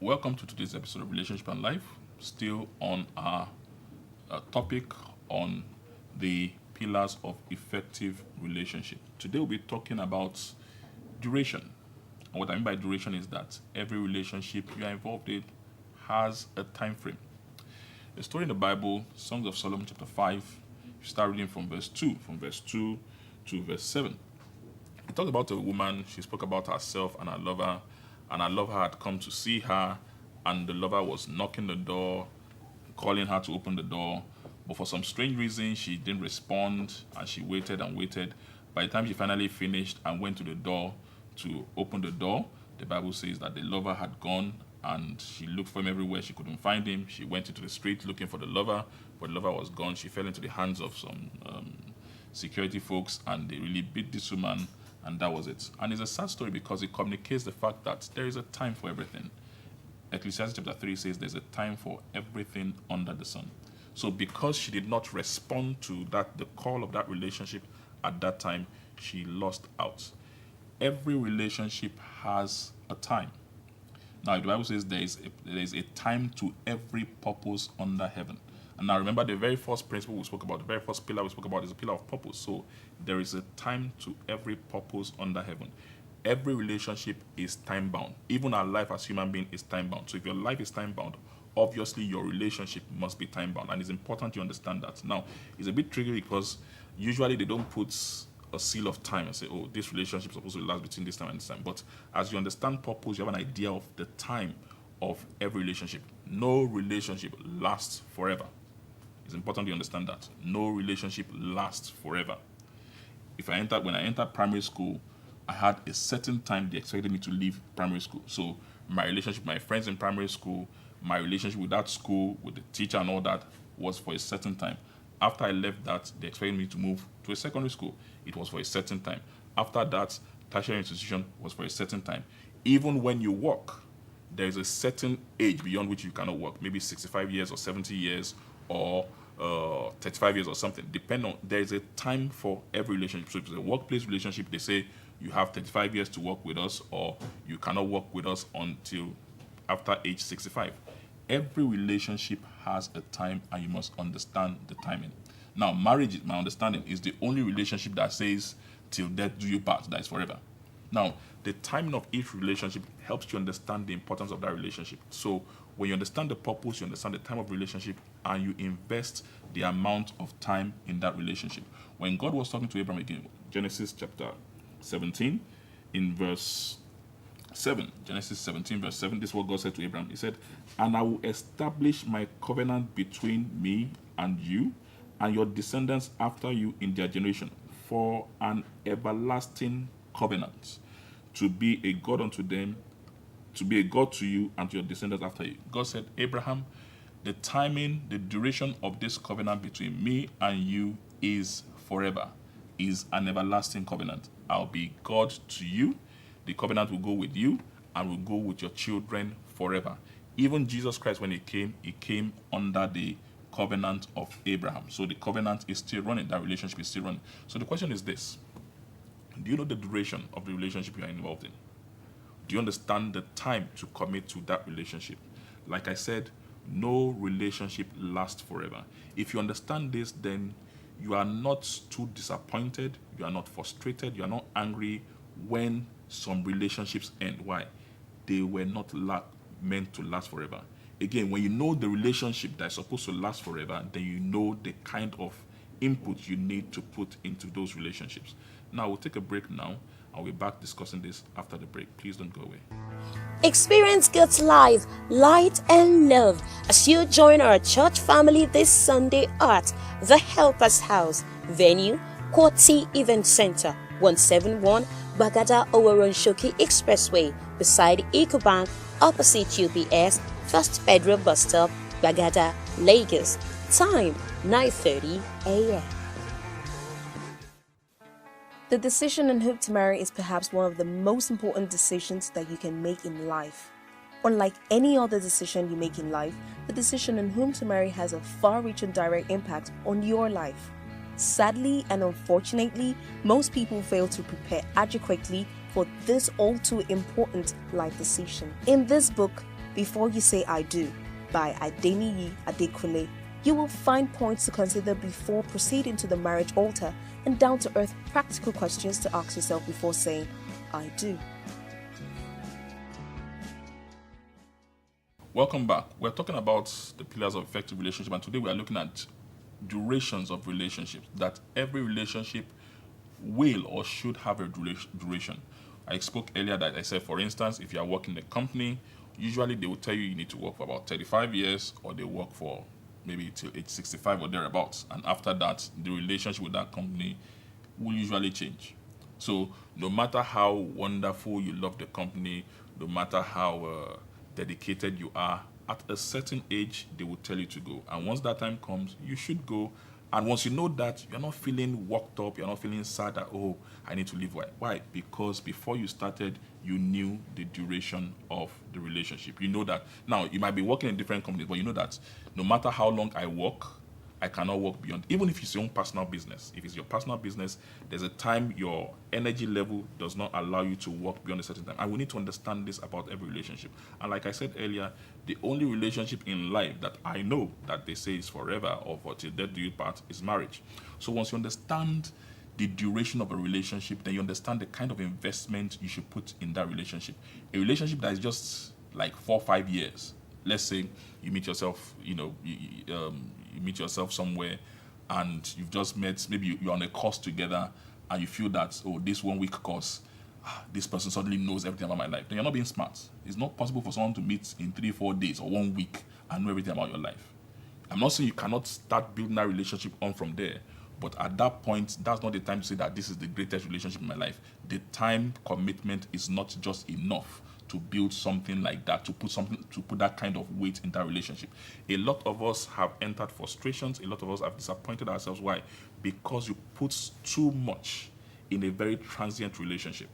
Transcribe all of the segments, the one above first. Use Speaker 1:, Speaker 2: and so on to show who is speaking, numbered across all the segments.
Speaker 1: Welcome to today's episode of Relationship and Life, still on our topic on the pillars of effective relationship. Today we'll be talking about duration. And what I mean by duration is that every relationship you are involved in has a time frame. A story in the Bible, Songs of Solomon chapter 5, you start reading from verse 2 to verse 7. It talks about a woman, she spoke about herself and her lover, and her lover had come to see her, and the lover was knocking the door, calling her to open the door. But for some strange reason, she didn't respond, and she waited and waited. By the time she finally finished and went to the door to open the door, the Bible says that the lover had gone, and she looked for him everywhere. She couldn't find him. She went into the street looking for the lover, but the lover was gone. She fell into the hands of some security folks, and they really beat this woman, and that was it. And it's a sad story because it communicates the fact that there is a time for everything. Ecclesiastes chapter 3 says there's a time for everything under the sun. So because she did not respond to the call of that relationship at that time, she lost out. Every relationship has a time. Now, the Bible says there is a time to every purpose under heaven. And now remember, the very first principle we spoke about, the very first pillar we spoke about is a pillar of purpose. So there is a time to every purpose under heaven. Every relationship is time bound. Even our life as human being is time bound. So if your life is time bound, obviously your relationship must be time bound. And it's important you understand that. Now, it's a bit tricky because usually they don't put a seal of time and say, oh, this relationship is supposed to last between this time and this time. But as you understand purpose, you have an idea of the time of every relationship. No relationship lasts forever. It's important you understand that. No relationship lasts forever. When I entered primary school, I had a certain time they expected me to leave primary school. So my relationship with my friends in primary school, my relationship with that school, with the teacher and all that was for a certain time. After I left that, they expected me to move to a secondary school. It was for a certain time. After that, tertiary institution was for a certain time. Even when you work, there is a certain age beyond which you cannot work. Maybe 65 years or 70 years or 35 years or something. There is a time for every relationship. So if it's a workplace relationship, they say you have 35 years to work with us, or you cannot work with us until after age 65. Every relationship has a time, and you must understand the timing. Now, marriage, my understanding, is the only relationship that says till death do you part, that is forever. Now, the timing of each relationship helps you understand the importance of that relationship. So when you understand the purpose, you understand the time of relationship, and you invest the amount of time in that relationship. When God was talking to Abraham again, Genesis chapter 17, in verse 7, Genesis 17, verse 7, this is what God said to Abraham. He said, and I will establish my covenant between me and you and your descendants after you in their generation for an everlasting covenant, to be a God unto them, to be a God to you and to your descendants after you. God said, Abraham, the timing, the duration of this covenant between me and you is forever, is an everlasting covenant. I'll be God to you. The covenant will go with you and will go with your children forever. Even Jesus Christ, when he came under the covenant of Abraham. So the covenant is still running. That relationship is still running. So the question is this. Do you know the duration of the relationship you are involved in? Do you understand the time to commit to that relationship? Like I said, no relationship lasts forever. If you understand this, then you are not too disappointed, you are not frustrated, you are not angry when some relationships end. Why? They were not meant to last forever. Again, when you know the relationship that's supposed to last forever, then you know the kind of input you need to put into those relationships. Now, we'll take a break now. I'll be back discussing this after the break. Please don't go away.
Speaker 2: Experience God's life, light, and love as you join our church family this Sunday at the Helpers House. Venue, Court C Event Center, 171 Bagada Oworonshoki Expressway, beside EcoBank, opposite UBS, First Pedro Bus Stop, Bagada, Lagos. Time, 9:30 a.m.
Speaker 3: The decision on whom to marry is perhaps one of the most important decisions that you can make in life. Unlike any other decision you make in life, the decision on whom to marry has a far-reaching direct impact on your life. Sadly and unfortunately, most people fail to prepare adequately for this all too important life decision. In this book, Before You Say I Do by Adeniyi Adekunle. You will find points to consider before proceeding to the marriage altar and down-to-earth practical questions to ask yourself before saying I do.
Speaker 1: Welcome back. We're talking about the pillars of effective relationship, and today we are looking at durations of relationships, that every relationship will or should have a duration. I spoke earlier that I said, for instance, if you are working in a company, usually they will tell you need to work for about 35 years, or they work for maybe till age 65 or thereabouts. And after that, the relationship with that company will usually change. So no matter how wonderful you love the company, no matter how dedicated you are, at a certain age, they will tell you to go. And once that time comes, you should go. And once you know that, you're not feeling worked up, you're not feeling sad that, oh, I need to leave. Why? Because before you started, you knew the duration of the relationship. You know that. Now, you might be working in different companies, but you know that no matter how long I work, I cannot work beyond. Even if it's your own personal business. If it's your personal business, there's a time your energy level does not allow you to work beyond a certain time. And we need to understand this about every relationship. And like I said earlier, the only relationship in life that I know that they say is forever or for till death do you part is marriage. So once you understand the duration of a relationship, then you understand the kind of investment you should put in that relationship. A relationship that is just like 4 or 5 years. Let's say you meet yourself, you meet yourself somewhere and you've just met, maybe you're on a course together and you feel that, oh, this 1 week course, this person suddenly knows everything about my life. Then you're not being smart. It's not possible for someone to meet in 3-4 days or 1 week and know everything about your life. I'm not saying you cannot start building that relationship on from there, but at that point, that's not the time to say that this is the greatest relationship in my life. The time commitment is not just enough to build something like that, to put that kind of weight in that relationship. A lot of us have entered frustrations. A lot of us have disappointed ourselves. Why? Because you put too much in a very transient relationship.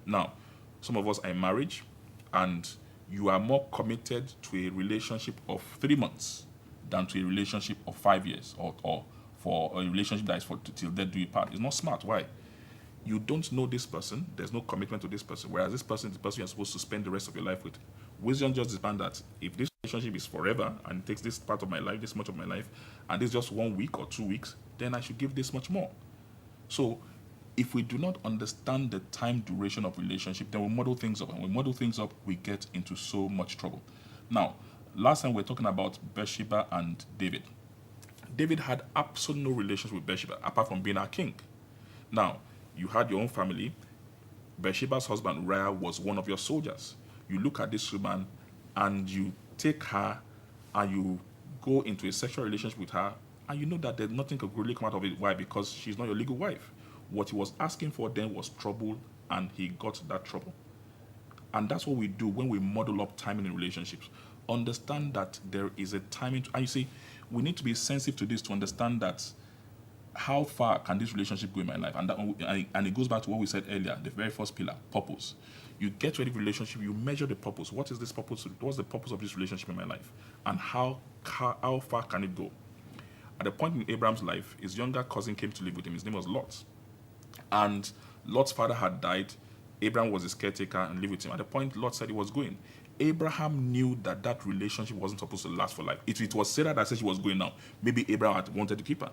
Speaker 1: Now, some of us are in marriage, and you are more committed to a relationship of 3 months than to a relationship of 5 years, or for a relationship that is for till death do you part. It's not smart. Why? You don't know this person, there's no commitment to this person, whereas this person is the person you're supposed to spend the rest of your life with. Wisdom just demands that if this relationship is forever and it takes this part of my life, this much of my life, and it's just 1 week or 2 weeks, then I should give this much more. So if we do not understand the time duration of relationship, then we model things up. And when we model things up, we get into so much trouble. Now, last time we were talking about Bathsheba and David. David had absolutely no relationship with Bathsheba, apart from being our king. Now, you had your own family. Bathsheba's husband, Uriah, was one of your soldiers. You look at this woman and you take her and you go into a sexual relationship with her, and you know that there's nothing could really come out of it. Why? Because she's not your legal wife. What he was asking for then was trouble, and he got that trouble. And that's what we do when we model up timing in relationships. Understand that there is a timing, and you see, we need to be sensitive to this to understand that how far can this relationship go in my life? And it goes back to what we said earlier, the very first pillar, purpose. You get to any relationship, you measure the purpose. What is this purpose? What's the purpose of this relationship in my life? And how far can it go? At a point in Abraham's life, his younger cousin came to live with him. His name was Lot. And Lot's father had died. Abraham was his caretaker and lived with him. At the point Lot said he was going, Abraham knew that that relationship wasn't supposed to last for life. It was Sarah that said she was going now. Maybe Abraham had wanted to keep her.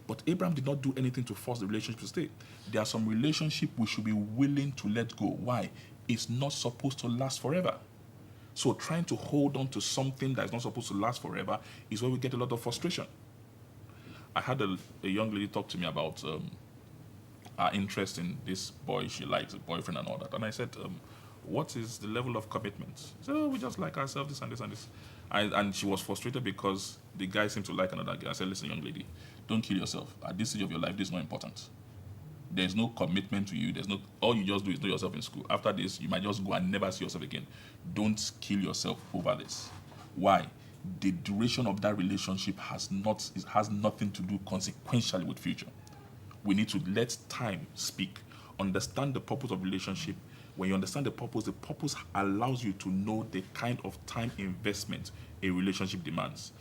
Speaker 1: But Abraham did not do anything to force the relationship to stay. There are some relationships we should be willing to let go. Why? It's not supposed to last forever. So trying to hold on to something that's not supposed to last forever is where we get a lot of frustration. I had a young lady talk to me about her interest in this boy she likes, a boyfriend and all that. And I said, what is the level of commitment? She said, oh, we just like ourselves, this and this and this. And she was frustrated because the guy seemed to like another girl. I said, listen, young lady, don't kill yourself. At this stage of your life, this is not important. There's no commitment to you. All you just do is know yourself in school. After this, you might just go and never see yourself again. Don't kill yourself over this. Why? The duration of that relationship has nothing to do consequentially with future. We need to let time speak. Understand the purpose of relationship. When you understand the purpose allows you to know the kind of time investment a relationship demands.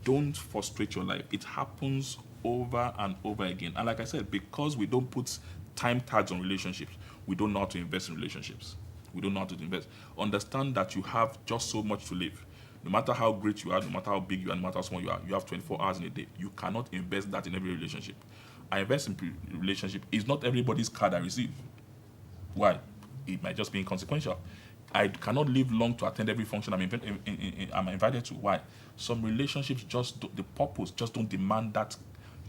Speaker 1: Don't frustrate your life. It happens over and over again. And like I said, because we don't put time tags on relationships, we don't know how to invest in relationships. We don't know how to invest. Understand that you have just so much to live. No matter how great you are, no matter how big you are, no matter how small you are, you have 24 hours in a day. You cannot invest that in every relationship. I invest in relationship is not everybody's card I receive. Why? It might just be inconsequential. I cannot live long to attend every function I'm invited to. Why? Some relationships the purpose just don't demand that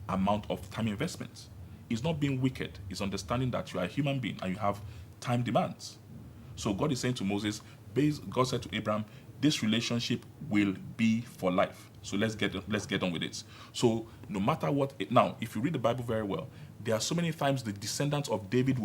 Speaker 1: amount of time investment. It's not being wicked. It's understanding that you are a human being and you have time demands. So God is saying to Moses, God said to Abraham, this relationship will be for life. So let's get on with it. So no matter what, now if you read the Bible very well, there are so many times the descendants of David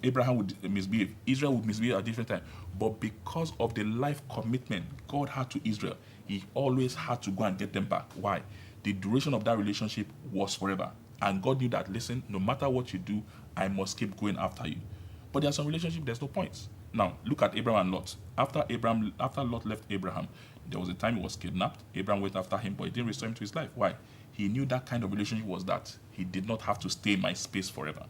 Speaker 1: Abraham would misbehave, Israel would misbehave at different times. But because of the life commitment God had to Israel, he always had to go and get them back. Why? The duration of that relationship was forever. And God knew that, listen, no matter what you do, I must keep going after you. But there are some relationships, there's no point. Now, look at Abraham and Lot. After Lot left Abraham, there was a time he was kidnapped. Abraham went after him, but he didn't restore him to his life. Why? He knew that kind of relationship was that he did not have to stay in my space forever.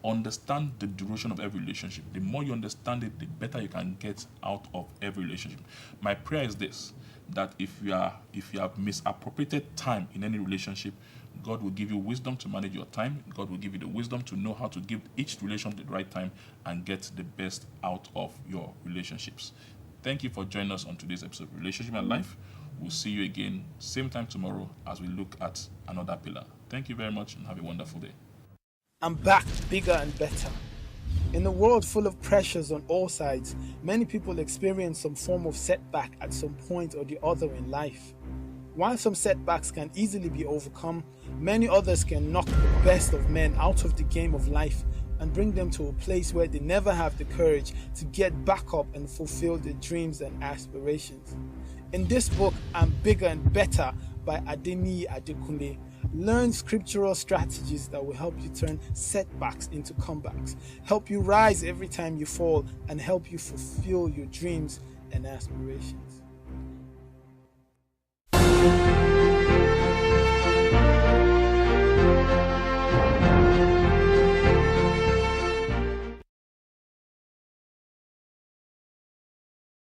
Speaker 1: Understand the duration of every relationship. The more you understand it, the better you can get out of every relationship. My prayer is this, that if you have misappropriated time in any relationship, God will give you wisdom to manage your time. God will give you the wisdom to know how to give each relationship the right time and get the best out of your relationships. Thank you for joining us on today's episode of Relationship and Life. We'll see you again, same time tomorrow as we look at another pillar. Thank you very much and have a wonderful day.
Speaker 4: I'm back, bigger and better. In a world full of pressures on all sides, many people experience some form of setback at some point or the other in life. While some setbacks can easily be overcome, many others can knock the best of men out of the game of life and bring them to a place where they never have the courage to get back up and fulfill their dreams and aspirations. In this book, I'm Bigger and Better by Adeniyi Adekunle, learn scriptural strategies that will help you turn setbacks into comebacks, help you rise every time you fall, and help you fulfill your dreams and aspirations.